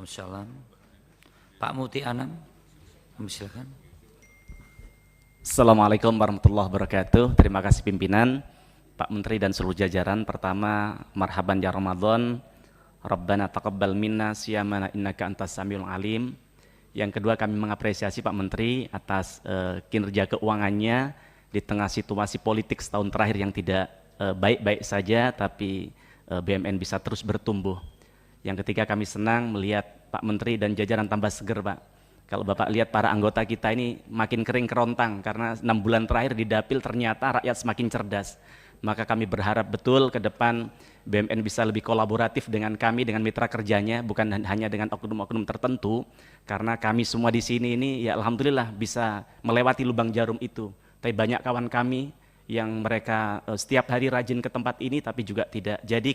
Waalaikumsalam. Pak Muti Anam, silakan. Assalamualaikum warahmatullahi wabarakatuh. Terima kasih pimpinan, Pak Menteri dan seluruh jajaran. Pertama, marhaban ya Ramadan. Rabbana taqabbal minna siyamana innaka antas samiul alim. Yang kedua, kami mengapresiasi Pak Menteri atas kinerja keuangannya di tengah situasi politik setahun terakhir yang tidak baik-baik saja, tapi BUMN bisa terus bertumbuh. Yang ketiga, kami senang melihat Pak Menteri dan jajaran tambah seger, Pak. Kalau Bapak lihat para anggota kita ini makin kering kerontang karena 6 bulan terakhir di Dapil ternyata rakyat semakin cerdas. Maka kami berharap betul ke depan BUMN bisa lebih kolaboratif dengan kami, dengan mitra kerjanya, bukan hanya dengan oknum-oknum tertentu, karena kami semua di sini ini ya alhamdulillah bisa melewati lubang jarum itu. Tapi banyak kawan kami yang mereka setiap hari rajin ke tempat ini tapi juga tidak jadi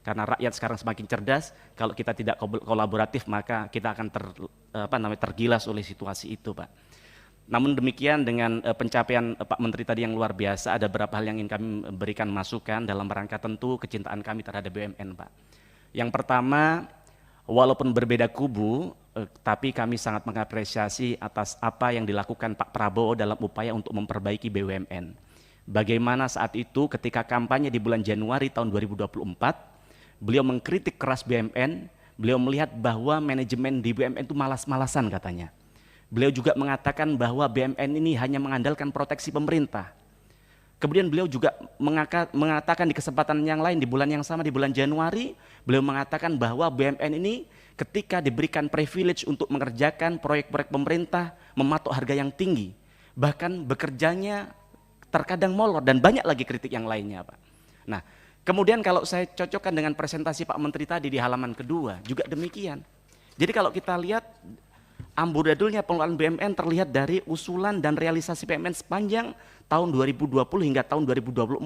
karena rakyat sekarang semakin cerdas. Kalau kita tidak kolaboratif maka kita akan tergilas oleh situasi itu, Pak. Namun demikian dengan pencapaian Pak Menteri tadi yang luar biasa, ada beberapa hal yang ingin kami berikan masukan dalam rangka tentu kecintaan kami terhadap BUMN, Pak. Yang pertama, walaupun berbeda kubu, tapi kami sangat mengapresiasi atas apa yang dilakukan Pak Prabowo dalam upaya untuk memperbaiki BUMN. Bagaimana saat itu ketika kampanye di bulan Januari tahun 2024, beliau mengkritik keras BUMN, beliau melihat bahwa manajemen di BUMN itu malas-malasan katanya. Beliau juga mengatakan bahwa BUMN ini hanya mengandalkan proteksi pemerintah. Kemudian beliau juga mengatakan di kesempatan yang lain di bulan yang sama, di bulan Januari, beliau mengatakan bahwa BUMN ini ketika diberikan privilege untuk mengerjakan proyek-proyek pemerintah, mematok harga yang tinggi, bahkan bekerjanya terkadang molor dan banyak lagi kritik yang lainnya, Pak. Nah, kemudian kalau saya cocokkan dengan presentasi Pak Menteri tadi di halaman kedua, juga demikian. Jadi kalau kita lihat amburadulnya pengelolaan BUMN terlihat dari usulan dan realisasi BUMN sepanjang tahun 2020 hingga tahun 2024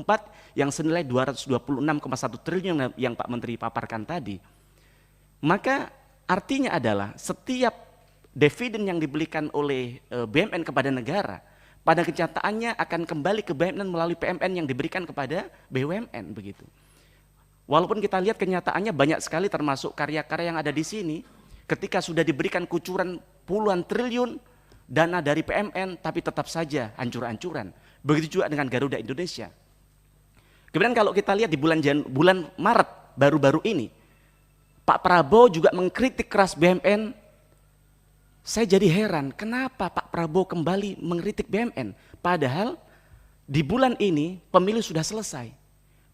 yang senilai 226,1 triliun yang Pak Menteri paparkan tadi. Maka artinya adalah setiap dividen yang diberikan oleh BUMN kepada negara, pada kenyataannya akan kembali ke BUMN melalui PMN yang diberikan kepada BUMN begitu. Walaupun kita lihat kenyataannya banyak sekali termasuk karya-karya yang ada di sini, ketika sudah diberikan kucuran puluhan triliun dana dari PMN, tapi tetap saja hancur-hancuran. Begitu juga dengan Garuda Indonesia. Kemudian kalau kita lihat di bulan Maret baru-baru ini, Pak Prabowo juga mengkritik keras BUMN. Saya jadi heran, kenapa Pak Prabowo kembali mengkritik BUMN? Padahal di bulan ini pemilu sudah selesai.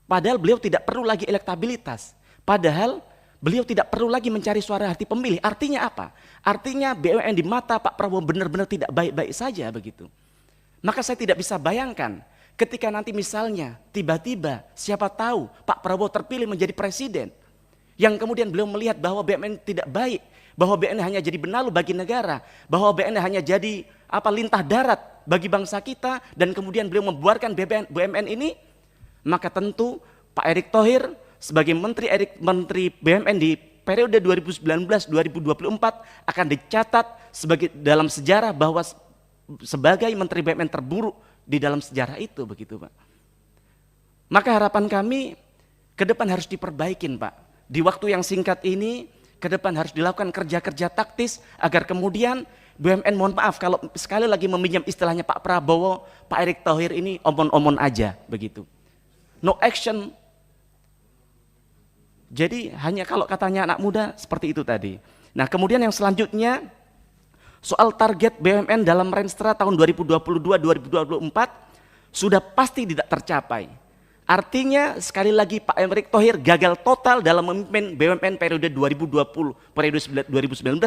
Padahal beliau tidak perlu lagi elektabilitas. Padahal beliau tidak perlu lagi mencari suara hati pemilih. Artinya apa? Artinya BUMN di mata Pak Prabowo benar-benar tidak baik-baik saja begitu. Maka saya tidak bisa bayangkan ketika nanti misalnya tiba-tiba siapa tahu Pak Prabowo terpilih menjadi presiden, yang kemudian beliau melihat bahwa BUMN tidak baik, bahwa BUMN hanya jadi benalu bagi negara, bahwa BUMN hanya jadi lintah darat bagi bangsa kita, dan kemudian beliau membuarkan BUMN ini, maka tentu Pak Erick Thohir sebagai Menteri BUMN di periode 2019-2024 akan dicatat sebagai dalam sejarah bahwa sebagai Menteri BUMN terburuk di dalam sejarah itu begitu, Pak. Maka harapan kami ke depan harus diperbaikin, Pak. Di waktu yang singkat ini ke depan harus dilakukan kerja-kerja taktis agar kemudian BUMN, mohon maaf kalau sekali lagi meminjam istilahnya Pak Prabowo, Pak Erick Thohir ini omon-omon aja begitu. No action. Jadi hanya kalau katanya anak muda seperti itu tadi. Nah, kemudian yang selanjutnya soal target BUMN dalam Renstra tahun 2022-2024 sudah pasti tidak tercapai. Artinya sekali lagi Pak Erick Thohir gagal total dalam memimpin BUMN periode 2019-2024.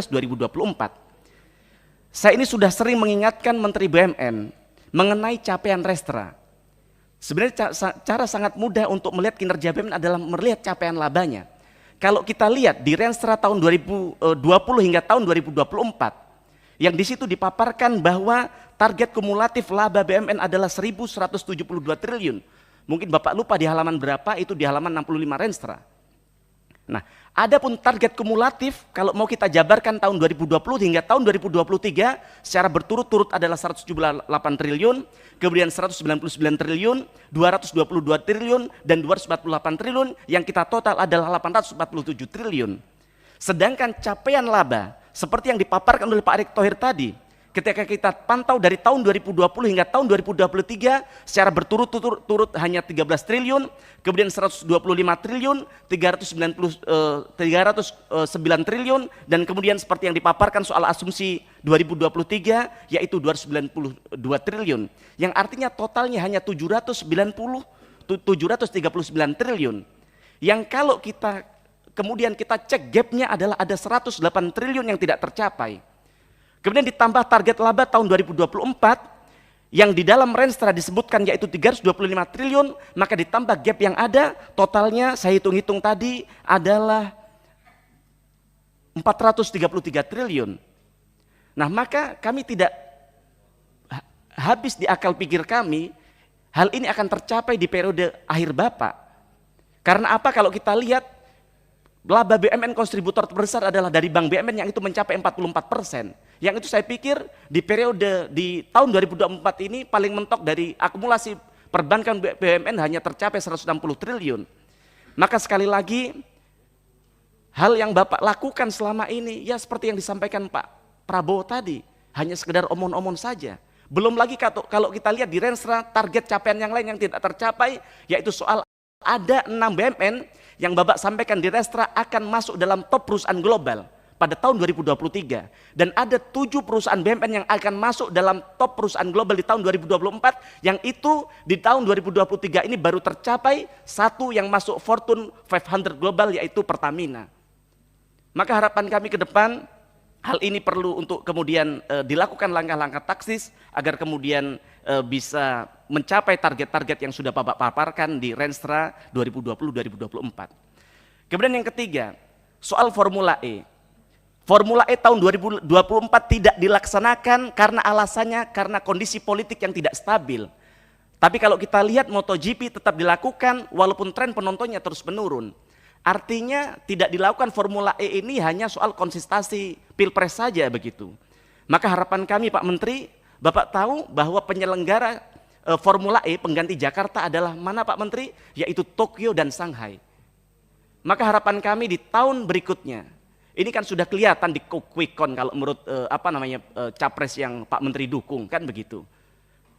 Saya ini sudah sering mengingatkan Menteri BUMN mengenai capaian Renstra. Sebenarnya cara sangat mudah untuk melihat kinerja BUMN adalah melihat capaian labanya. Kalau kita lihat di Renstra tahun 2020 hingga tahun 2024, yang di situ dipaparkan bahwa target kumulatif laba BUMN adalah 1.172 triliun. Mungkin Bapak lupa di halaman berapa, itu di halaman 65 Renstra. Nah, adapun target kumulatif kalau mau kita jabarkan tahun 2020 hingga tahun 2023 secara berturut-turut adalah 178 triliun, kemudian 199 triliun, 222 triliun, dan 248 triliun, yang kita total adalah 847 triliun. Sedangkan capaian laba seperti yang dipaparkan oleh Pak Erick Thohir tadi, ketika kita pantau dari tahun 2020 hingga tahun 2023 secara berturut-turut hanya 13 triliun, kemudian 125 triliun, 309 triliun, dan kemudian seperti yang dipaparkan soal asumsi 2023 yaitu 292 triliun, yang artinya totalnya hanya 739 triliun. Yang kalau kita kemudian kita cek gapnya adalah ada 108 triliun yang tidak tercapai. Kemudian ditambah target laba tahun 2024 yang di dalam Renstra disebutkan yaitu 325 triliun, maka ditambah gap yang ada, totalnya saya hitung-hitung tadi adalah 433 triliun. Nah, maka kami tidak habis di akal pikir kami, hal ini akan tercapai di periode akhir Bapak. Karena apa? Kalau kita lihat laba BUMN kontributor terbesar adalah dari Bank BUMN yang itu mencapai 44%. Yang itu saya pikir di periode di tahun 2024 ini paling mentok dari akumulasi perbankan BUMN hanya tercapai 160 triliun. Maka sekali lagi hal yang Bapak lakukan selama ini ya seperti yang disampaikan Pak Prabowo tadi, hanya sekedar omong-omong saja. Belum lagi kalau kita lihat di Renstra target capaian yang lain yang tidak tercapai, yaitu soal ada 6 BUMN yang Bapak sampaikan di Renstra akan masuk dalam top perusahaan global pada tahun 2023, dan ada 7 perusahaan BUMN yang akan masuk dalam top perusahaan global di tahun 2024, yang itu di tahun 2023 ini baru tercapai satu yang masuk Fortune 500 global yaitu Pertamina. Maka harapan kami ke depan hal ini perlu untuk kemudian dilakukan langkah-langkah taktis agar kemudian bisa mencapai target-target yang sudah Bapak paparkan di Renstra 2020-2024. Kemudian yang ketiga, soal Formula E. Formula E tahun 2024 tidak dilaksanakan karena alasannya karena kondisi politik yang tidak stabil. Tapi kalau kita lihat MotoGP tetap dilakukan walaupun tren penontonnya terus menurun. Artinya tidak dilakukan Formula E ini hanya soal konsistensi Pilpres saja begitu. Maka harapan kami Pak Menteri, Bapak tahu bahwa penyelenggara Formula E pengganti Jakarta adalah mana Pak Menteri? Yaitu Tokyo dan Shanghai. Maka harapan kami di tahun berikutnya, ini kan sudah kelihatan di quick count kalau menurut capres yang Pak Menteri dukung kan begitu.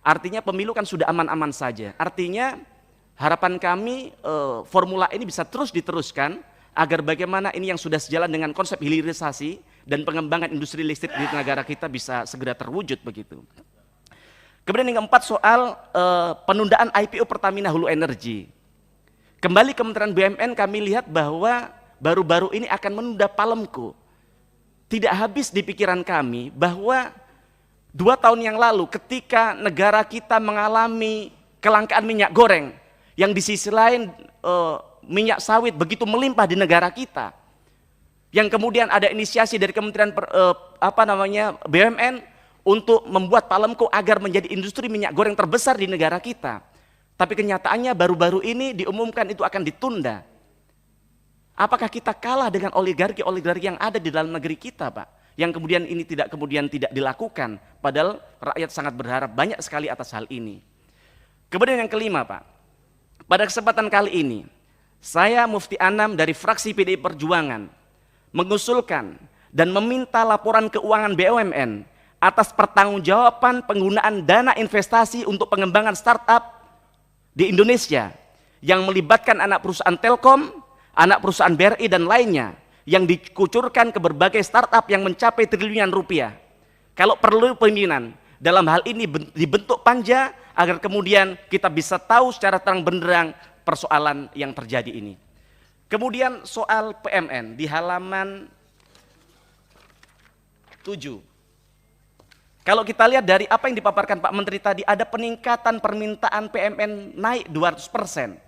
Artinya pemilu kan sudah aman-aman saja. Artinya harapan kami formula ini bisa terus diteruskan agar bagaimana ini yang sudah sejalan dengan konsep hilirisasi dan pengembangan industri listrik di negara kita bisa segera terwujud begitu. Kemudian yang keempat soal penundaan IPO Pertamina Hulu Energy. Kembali Kementerian BUMN kami lihat bahwa baru-baru ini akan menunda Palemco. Tidak habis di pikiran kami bahwa 2 tahun yang lalu ketika negara kita mengalami kelangkaan minyak goreng, yang di sisi lain minyak sawit begitu melimpah di negara kita, yang kemudian ada inisiasi dari Kementerian BUMN untuk membuat Palemco agar menjadi industri minyak goreng terbesar di negara kita. Tapi kenyataannya baru-baru ini diumumkan itu akan ditunda. Apakah kita kalah dengan oligarki-oligarki yang ada di dalam negeri kita, Pak? Yang kemudian ini tidak dilakukan, padahal rakyat sangat berharap banyak sekali atas hal ini. Kemudian yang kelima, Pak, pada kesempatan kali ini, saya Mufti Anam dari fraksi PDI Perjuangan mengusulkan dan meminta laporan keuangan BUMN atas pertanggungjawaban penggunaan dana investasi untuk pengembangan startup di Indonesia yang melibatkan anak perusahaan Telkom, anak perusahaan BRI dan lainnya yang dikucurkan ke berbagai startup yang mencapai triliunan rupiah. Kalau perlu pimpinan dalam hal ini dibentuk panja agar kemudian kita bisa tahu secara terang benderang persoalan yang terjadi ini. Kemudian soal PMN di halaman 7. Kalau kita lihat dari apa yang dipaparkan Pak Menteri tadi, ada peningkatan permintaan PMN naik 200%.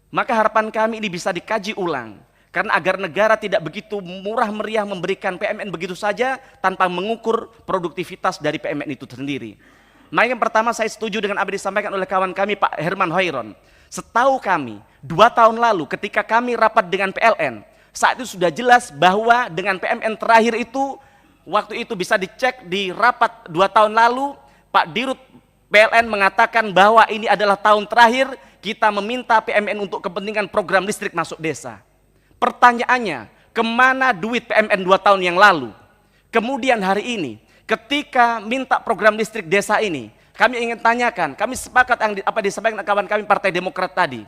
Maka harapan kami ini bisa dikaji ulang, karena agar negara tidak begitu murah meriah memberikan PMN begitu saja tanpa mengukur produktivitas dari PMN itu sendiri. Maka yang pertama saya setuju dengan apa yang disampaikan oleh kawan kami Pak Herman Hoiron. Setahu kami 2 tahun lalu ketika kami rapat dengan PLN, saat itu sudah jelas bahwa dengan PMN terakhir itu, waktu itu bisa dicek di rapat 2 tahun lalu, Pak Dirut PLN mengatakan bahwa ini adalah tahun terakhir kita meminta PMN untuk kepentingan program listrik masuk desa. Pertanyaannya, kemana duit PMN 2 tahun yang lalu. Kemudian hari ini, ketika minta program listrik desa ini, kami ingin tanyakan, kami sepakat apa disampaikan kawan kami Partai Demokrat tadi.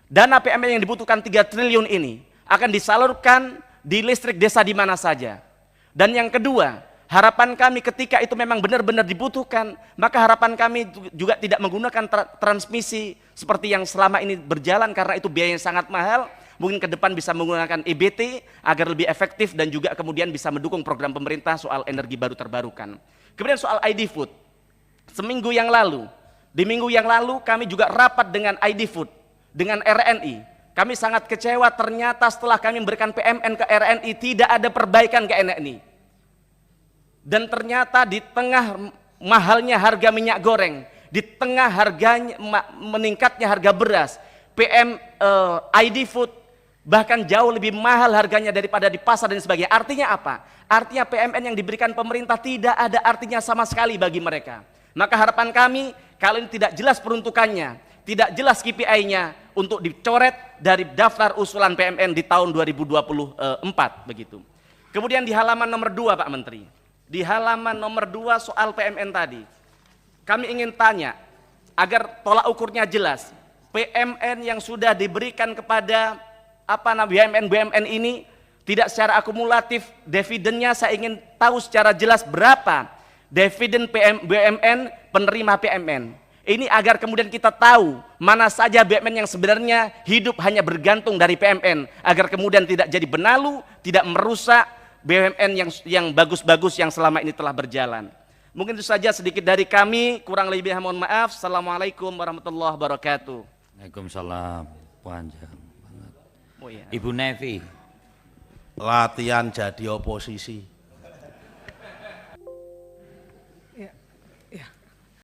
Dana PMN yang dibutuhkan 3 triliun ini akan disalurkan di listrik desa di mana saja. Dan yang kedua, harapan kami ketika itu memang benar-benar dibutuhkan, maka harapan kami juga tidak menggunakan transmisi seperti yang selama ini berjalan karena itu biayanya sangat mahal. Mungkin ke depan bisa menggunakan EBT agar lebih efektif dan juga kemudian bisa mendukung program pemerintah soal energi baru terbarukan. Kemudian soal ID Food. Di minggu yang lalu kami juga rapat dengan ID Food, dengan RNI. Kami sangat kecewa ternyata setelah kami memberikan PMN ke RNI tidak ada perbaikan ke RNI. Dan ternyata di tengah mahalnya harga minyak goreng, di tengah harganya meningkatnya harga beras, ID Food bahkan jauh lebih mahal harganya daripada di pasar dan sebagainya. Artinya apa? Artinya PMN yang diberikan pemerintah tidak ada artinya sama sekali bagi mereka. Maka harapan kami, kalau ini tidak jelas peruntukannya, tidak jelas KPI-nya, untuk dicoret dari daftar usulan PMN di tahun 2024 begitu. Kemudian di halaman nomor 2 Pak Menteri, di halaman nomor 2 soal PMN tadi, kami ingin tanya agar tolak ukurnya jelas. PMN yang sudah diberikan kepada BUMN ini tidak secara akumulatif dividennya, saya ingin tahu secara jelas berapa dividen BUMN penerima PMN. Ini agar kemudian kita tahu mana saja BUMN yang sebenarnya hidup hanya bergantung dari PMN, agar kemudian tidak jadi benalu, tidak merusak BUMN yang bagus-bagus yang selama ini telah berjalan. Mungkin itu saja sedikit dari kami, kurang lebih mohon maaf. Assalamualaikum warahmatullahi wabarakatuh. Waalaikumsalam. Panjang banget. Oh, iya. Ibu Nevi. Latihan jadi oposisi. Ya, ya.